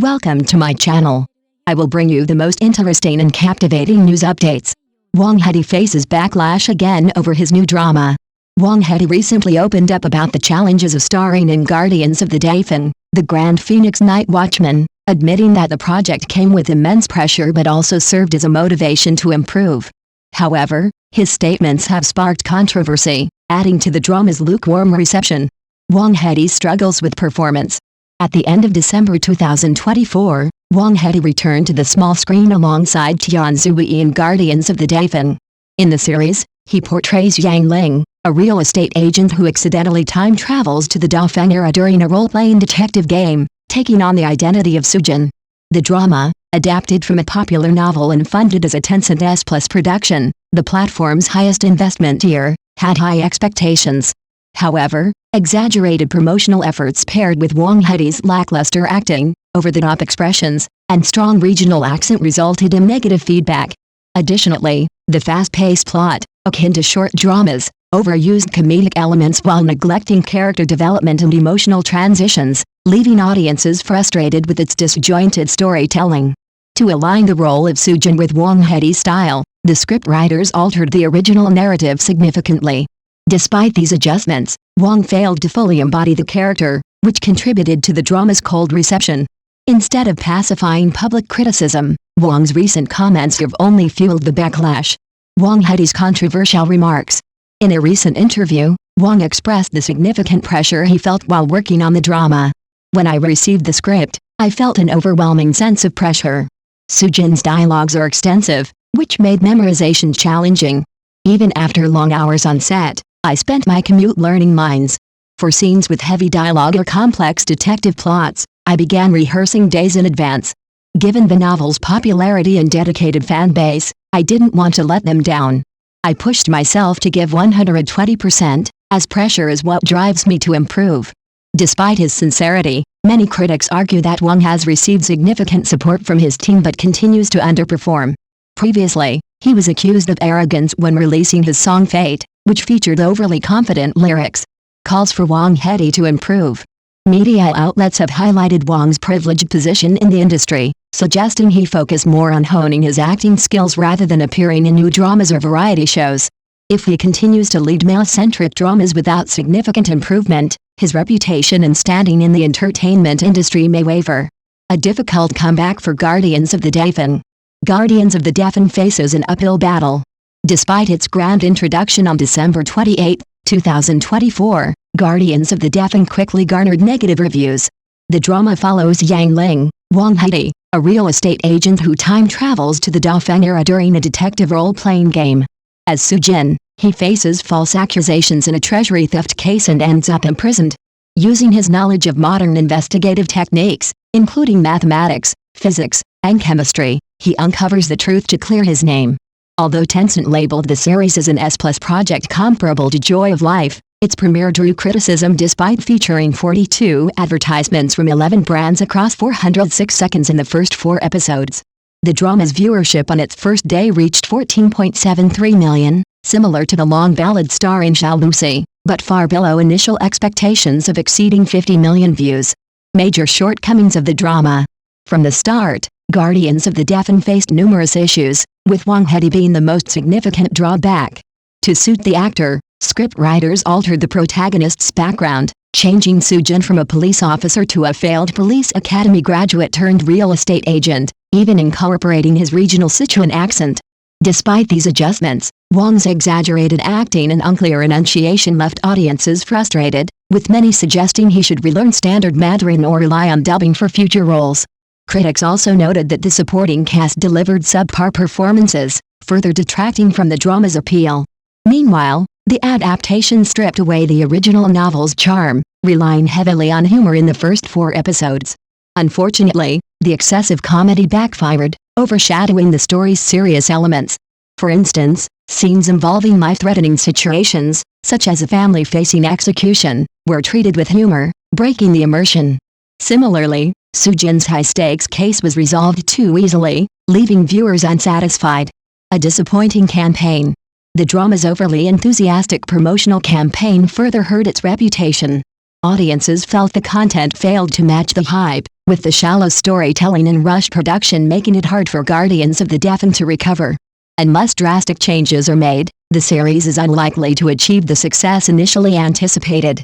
Welcome to my channel. I will bring you the most interesting and captivating news updates. Wang Hedi faces backlash again over his new drama. Wang Hedi recently opened up about the challenges of starring in Guardians of the Dauphin, the Grand Phoenix Night Watchman, admitting that the project came with immense pressure but also served as a motivation to improve. However, his statements have sparked controversy, adding to the drama's lukewarm reception. Wang Hedi struggles with performance. At the end of December 2024, Wang Hedi returned to the small screen alongside Tian Zhui in Guardians of the Dauphin. In the series, he portrays Yang Ling, a real estate agent who accidentally time travels to the Dauphin era during a role-playing detective game, taking on the identity of Sujin. The drama, adapted from a popular novel and funded as a Tencent S+ production, the platform's highest investment year, had high expectations. However, exaggerated promotional efforts paired with Wang Hedi's lackluster acting, over-the-top expressions, and strong regional accent resulted in negative feedback. Additionally, the fast-paced plot, akin to short dramas, overused comedic elements while neglecting character development and emotional transitions, leaving audiences frustrated with its disjointed storytelling. To align the role of Sujin with Wang Hedi's style, the scriptwriters altered the original narrative significantly. Despite these adjustments, Wang failed to fully embody the character, which contributed to the drama's cold reception. Instead of pacifying public criticism, Wang's recent comments have only fueled the backlash. Wang Hedi's controversial remarks. In a recent interview, Wang expressed the significant pressure he felt while working on the drama. "When I received the script, I felt an overwhelming sense of pressure. Sujin's dialogues are extensive, which made memorization challenging. Even after long hours on set, I spent my commute learning lines. For scenes with heavy dialogue or complex detective plots, I began rehearsing days in advance. Given the novel's popularity and dedicated fan base, I didn't want to let them down. I pushed myself to give 120%, as pressure is what drives me to improve." Despite his sincerity, many critics argue that Wang has received significant support from his team but continues to underperform. Previously, he was accused of arrogance when releasing his song Fate, which featured overly confident lyrics. Calls for Wang Hedi to improve. Media outlets have highlighted Wang's privileged position in the industry, suggesting he focus more on honing his acting skills rather than appearing in new dramas or variety shows. If he continues to lead male-centric dramas without significant improvement, his reputation and standing in the entertainment industry may waver. A difficult comeback for Guardians of the Dauphin. Guardians of the Dauphin faces an uphill battle. Despite its grand introduction on December 28, 2024, Guardians of the Dauphin quickly garnered negative reviews. The drama follows Yang Ling, Wang Hedi, a real estate agent who time travels to the Dauphin era during a detective role-playing game. As Sujin, he faces false accusations in a treasury theft case and ends up imprisoned. Using his knowledge of modern investigative techniques, including mathematics, physics, and chemistry, he uncovers the truth to clear his name. Although Tencent labeled the series as an S+ project comparable to Joy of Life, its premiere drew criticism despite featuring 42 advertisements from 11 brands across 406 seconds in the first 4 episodes. The drama's viewership on its first day reached 14.73 million, similar to the long ballad starring Xiao Lucy, but far below initial expectations of exceeding 50 million views. Major shortcomings of the drama. From the start, Guardians of the Dauphin faced numerous issues, with Wang Hedi being the most significant drawback. To suit the actor, scriptwriters altered the protagonist's background, changing Sujin from a police officer to a failed police academy graduate turned real estate agent, even incorporating his regional Sichuan accent. Despite these adjustments, Wang's exaggerated acting and unclear enunciation left audiences frustrated, with many suggesting he should relearn standard Mandarin or rely on dubbing for future roles. Critics also noted that the supporting cast delivered subpar performances, further detracting from the drama's appeal. Meanwhile, the adaptation stripped away the original novel's charm, relying heavily on humor in the first 4 episodes. Unfortunately, the excessive comedy backfired, overshadowing the story's serious elements. For instance, scenes involving life-threatening situations, such as a family facing execution, were treated with humor, breaking the immersion. Similarly, Sujin's high-stakes case was resolved too easily, leaving viewers unsatisfied. A disappointing campaign. The drama's overly enthusiastic promotional campaign further hurt its reputation. Audiences felt the content failed to match the hype, with the shallow storytelling and rushed production making it hard for Guardians of the Deafened to recover. Unless drastic changes are made, the series is unlikely to achieve the success initially anticipated.